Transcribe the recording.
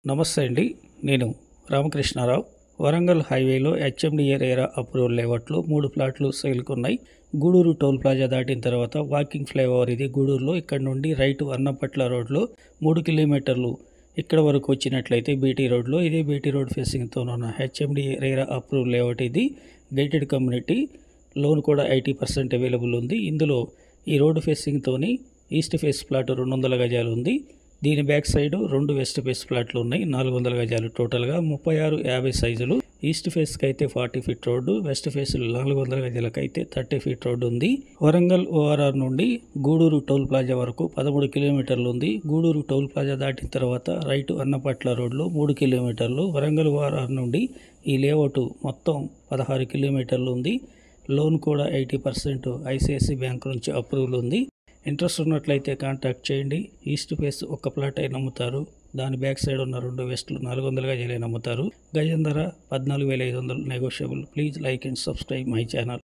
నమస్తే అండి. నేను రామకృష్ణారావు. వరంగల్ హైవేలో హెచ్ఎండిఏ రేరా అప్రూవల్ లేఅవుట్లో 3 ప్లాట్లు సేల్కి ఉన్నాయి. గూడూరు టోల్ ప్లాజా దాటిన తర్వాత వాకింగ్ ఫ్లైఓవర్ ఇది గూడూరులో. ఇక్కడ నుండి రైట్ అన్నపట్ల రోడ్లో 3 కిలోమీటర్లు ఇక్కడ వరకు వచ్చినట్లయితే బీటీ రోడ్లో, ఇదే బీటీ రోడ్ ఫేసింగ్తో ఉన్న హెచ్ఎండిఏ రేరా అప్రూవల్ లేఅవుట్ ఇది. గేటెడ్ కమ్యూనిటీ, లోన్ కూడా 80% అవైలబుల్ ఉంది. ఇందులో ఈ రోడ్డు ఫేసింగ్తోని ఈస్ట్ ఫేస్ ప్లాట్ 200 గజాలు ఉంది. దీని బ్యాక్ సైడ్ 2 వెస్ట్ ఫేస్ ప్లాట్లు ఉన్నాయి, 400 గజాలు టోటల్గా. 36-50 సైజులు. ఈస్ట్ ఫేస్కి అయితే 40 ఫీట్ రోడ్డు, వెస్ట్ ఫేస్ 400 గజాలకు అయితే 30 ఫీట్ రోడ్డు ఉంది. వరంగల్ ఓఆర్ఆర్ నుండి గూడూరు టోల్ ప్లాజా వరకు 13 కిలోమీటర్లు ఉంది. గూడూరు టోల్ ప్లాజా దాటిన తర్వాత రైట్ అన్నపట్ల రోడ్లో 3 కిలోమీటర్లు. వరంగల్ ఓఆర్ఆర్ నుండి ఈ లేఅవుట్ మొత్తం 16 కిలోమీటర్లు ఉంది. లోన్ కూడా 80% ఐసిఐసి బ్యాంక్ నుంచి అప్రూవల్ ఉంది. ఇంట్రెస్ట్ ఉన్నట్లయితే కాంటాక్ట్ చేయండి. ఈస్ట్ ఫేస్ ఒక ప్లాట్ అయిన అమ్ముతారు, దాని బ్యాక్ సైడ్ ఉన్న 2 వెస్ట్లు 400 గజాలైన అమ్ముతారు. గజం ధర 14,500 negotiable. Please like and subscribe my channel.